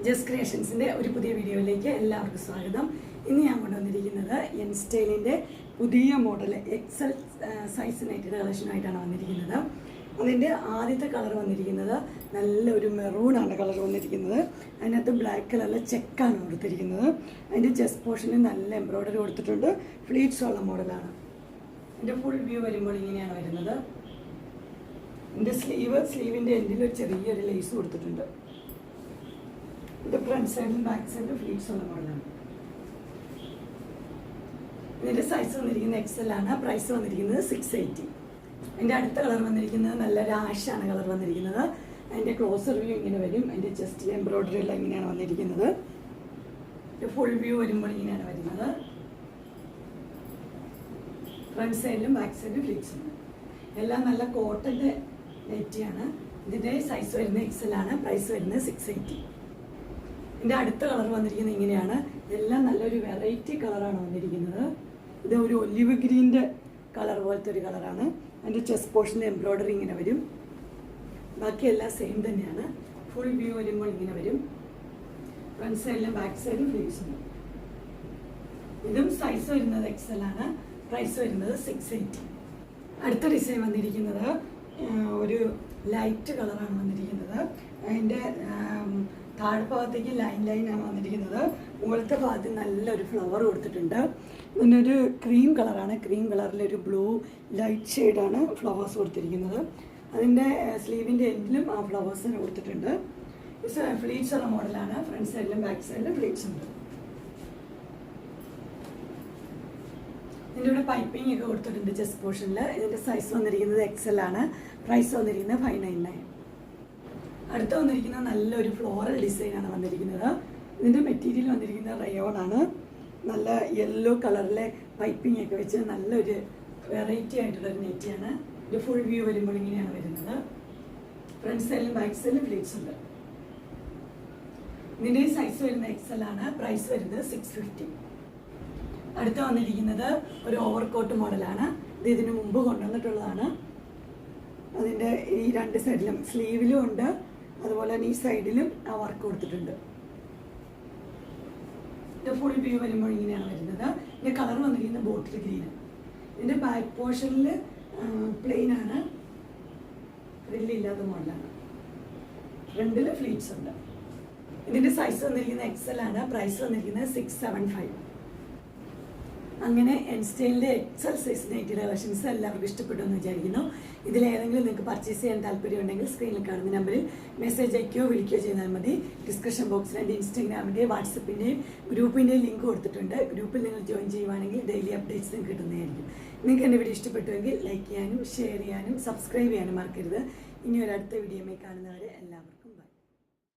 Just ക്രിയേഷൻസിൻ്റെ ഒരു പുതിയ വീഡിയോയിലേക്ക് എല്ലാവർക്കും സ്വാഗതം. ഇന്ന് ഞാൻ കൊണ്ടുവന്നിരിക്കുന്നത് എൻ സ്റ്റൈലിൻ്റെ പുതിയ മോഡൽ എക്സൽ സൈസ് നൈറ്റിയുടെ കളക്ഷനായിട്ടാണ് വന്നിരിക്കുന്നത്. അതിൻ്റെ ആദ്യത്തെ കളർ വന്നിരിക്കുന്നത് നല്ലൊരു മെറൂണാണ് കളർ വന്നിരിക്കുന്നത്. അതിനകത്ത് ബ്ലാക്ക് കളറിലെ ചെക്കാണ് കൊടുത്തിരിക്കുന്നത്. അതിൻ്റെ ചെസ്റ്റ് പോർഷനിൽ നല്ല എംബ്രോയ്ഡറി കൊടുത്തിട്ടുണ്ട്. ഫ്ലീറ്റ്സ് ഉള്ള മോഡലാണ്. എൻ്റെ ഫുൾ വ്യൂ വരുമ്പോൾ ഇങ്ങനെയാണ് വരുന്നത്. എൻ്റെ സ്ലീവിൻ്റെ എൻഡിൽ ഒരു ചെറിയൊരു ലേസ് കൊടുത്തിട്ടുണ്ട്. ഇതിൻ്റെ ഫ്രണ്ട് സൈഡിലും ബാക്ക് സൈഡിലും ഫ്ലീറ്റ്സ് ഉള്ള മോഡലാണ്. ഇതിൻ്റെ സൈസ് വന്നിരിക്കുന്നത് എക്സൽ ആണ്. പ്രൈസ് വന്നിരിക്കുന്നത് 680. അതിൻ്റെ അടുത്ത കളർ വന്നിരിക്കുന്നത് നല്ല രാഷാണ് കളർ വന്നിരിക്കുന്നത്. അതിൻ്റെ ക്ലോസർ വ്യൂ ഇങ്ങനെ വരും. അതിൻ്റെ ചെസ്റ്റ് എംബ്രോയ്ഡറി എല്ലാം ഇങ്ങനെയാണ് വന്നിരിക്കുന്നത്. ഫുൾ വ്യൂ വരുമ്പോൾ ഇങ്ങനെയാണ് വരുന്നത്. ഫ്രണ്ട് സൈഡിലും ബാക്ക് സൈഡിലും ഫ്ലീറ്റ്സ് ഉണ്ട്. എല്ലാം നല്ല കോട്ടൻ്റെ നൈറ്റിയാണ്. ഇതിൻ്റെ സൈസ് വരുന്നത് എക്സൽ ആണ്. പ്രൈസ് വരുന്നത് 680. ഇതിൻ്റെ അടുത്ത കളർ വന്നിരിക്കുന്നത് ഇങ്ങനെയാണ്. ഇതെല്ലാം നല്ലൊരു വെറൈറ്റി കളറാണ് വന്നിരിക്കുന്നത്. ഇത് ഒരു ഒലിവ് ഗ്രീൻ്റെ കളർ പോലത്തെ ഒരു കളറാണ്. അതിൻ്റെ ചെസ്റ്റ് പോർഷൻ്റെ എംബ്രോയ്ഡറി ഇങ്ങനെ വരും. ബാക്കിയെല്ലാം സെയിം തന്നെയാണ്. ഫുൾ വ്യൂ വരുമ്പോൾ ഇങ്ങനെ വരും. ഫ്രണ്ട് സൈഡിലും ബാക്ക് സൈഡിലും ഫ്ലീറ്റ്സ് ഉണ്ട്. ഇതും സൈസ് വരുന്നത് എക്സൽ ആണ്. പ്രൈസ് വരുന്നത് 680. അടുത്ത ഡിസൈൻ വന്നിരിക്കുന്നത് ഒരു ലൈറ്റ് കളറാണ് വന്നിരിക്കുന്നത്. അതിൻ്റെ താഴ്ഭാഗത്തേക്ക് ലൈനാണ് വന്നിരിക്കുന്നത്. മുകളിലത്തെ ഭാഗത്ത് നല്ലൊരു ഫ്ലവർ കൊടുത്തിട്ടുണ്ട്. ഇതിനൊരു ക്രീം കളറാണ്. ക്രീം കളറിലൊരു ബ്ലൂ ലൈറ്റ് ഷെയ്ഡാണ് ഫ്ലവേഴ്സ് കൊടുത്തിരിക്കുന്നത്. അതിൻ്റെ സ്ലീവിൻ്റെ എൻഡിലും ആ ഫ്ലവേഴ്സിന് കൊടുത്തിട്ടുണ്ട്. ഫ്ലീറ്റ്സ് ഉള്ള മോഡലാണ്. ഫ്രണ്ട് സൈഡിലും ബാക്ക് സൈഡിലും ഫ്ലീറ്റ്സ് ഉണ്ട്. ഇതിൻ്റെ ഇവിടെ പൈപ്പിംഗ് ഒക്കെ കൊടുത്തിട്ടുണ്ട് ചെസ്റ്റ് പോർഷനിൽ. ഇതിൻ്റെ സൈസ് വന്നിരിക്കുന്നത് എക്സൽ ആണ്. പ്രൈസ് വന്നിരിക്കുന്നത് 599. അടുത്ത് വന്നിരിക്കുന്നത് നല്ലൊരു ഫ്ലോറൽ ഡിസൈനാണ് വന്നിരിക്കുന്നത്. ഇതിൻ്റെ മെറ്റീരിയൽ വന്നിരിക്കുന്നത് റയോൺ ആണ്. നല്ല യെല്ലോ കളറിലെ പൈപ്പിംഗ് ഒക്കെ വെച്ച് നല്ലൊരു വെറൈറ്റി ആയിട്ടുള്ളൊരു നെറ്റിയാണ്. ഇത് ഫുൾ വ്യൂ വരുമ്പോൾ ഇങ്ങനെയാണ് വരുന്നത്. ഫ്രണ്ട് സൈഡിലും ബാക്ക് സൈഡിലും ഫ്ലീറ്റ്സ് ഉണ്ട്. ഇതിൻ്റെ സൈസ് വരുന്നത് എക്സൽ ആണ്. പ്രൈസ് വരുന്നത് 650. അടുത്ത് വന്നിരിക്കുന്നത് ഒരു ഓവർകോട്ട് മോഡലാണ്. ഇത് ഇതിന് മുമ്പ് കൊണ്ടുവന്നിട്ടുള്ളതാണ്. അതിൻ്റെ ഈ രണ്ട് സൈഡിലും സ്ലീവിലും ഉണ്ട്, അതുപോലെ തന്നെ ഈ സൈഡിലും ആ വർക്ക് കൊടുത്തിട്ടുണ്ട്. ഇത് ഫുൾ വ്യൂ വരുമ്പോൾ ഇങ്ങനെയാണ് വരുന്നത്. ഇതിൻ്റെ കളർ വന്നിരിക്കുന്നത് ബോട്ടിൽ ഗ്രീൻ. ഇതിൻ്റെ ബാക്ക് പോർഷനിൽ പ്ലെയിൻ ആണ്, ഫ്രില്ലില്ലാത്ത മോഡലാണ്. ഫ്രണ്ടിൽ ഫ്ലീറ്റ്സ് ഉണ്ട്. ഇതിൻ്റെ സൈസ് വന്നിരിക്കുന്നത് എക്സൽ ആണ്. പ്രൈസ് വന്നിരിക്കുന്നത് 675. അങ്ങനെ എൻ സ്റ്റൈലിൻ്റെ എക്സൽ സൈസ് നൈറ്റിയുടെ കളക്ഷൻസ് എല്ലാവർക്കും ഇഷ്ടപ്പെട്ടു എന്ന് വിചാരിക്കുന്നു. ഇതിലേതെങ്കിലും നിങ്ങൾക്ക് പർച്ചേസ് ചെയ്യാൻ താല്പര്യമുണ്ടെങ്കിൽ സ്ക്രീനിൽ കാണുന്ന നമ്പറിൽ മെസ്സേജ് അയക്കുകയോ വിളിക്കുകയോ ചെയ്താൽ മതി. ഡിസ്ക്രിപ്ഷൻ ബോക്സിൽ എൻ്റെ ഇൻസ്റ്റാഗ്രാമിൻ്റെയും വാട്സപ്പിൻ്റെയും ഗ്രൂപ്പിൻ്റെയും ലിങ്ക് കൊടുത്തിട്ടുണ്ട്. ഗ്രൂപ്പിൽ നിങ്ങൾ ജോയിൻ ചെയ്യുവാണെങ്കിൽ ഡെയിലി അപ്ഡേറ്റ്സ് നിങ്ങൾക്ക് കിട്ടുന്നതായിരിക്കും. നിങ്ങൾക്ക് എൻ്റെ വീഡിയോ ഇഷ്ടപ്പെട്ടുവെങ്കിൽ ലൈക്ക് ചെയ്യാനും ഷെയർ ചെയ്യാനും സബ്സ്ക്രൈബ് ചെയ്യാനും മറക്കരുത്. ഇനി ഒരു അടുത്ത വീഡിയോയിൽ കാണുന്നവരെ എല്ലാവർക്കും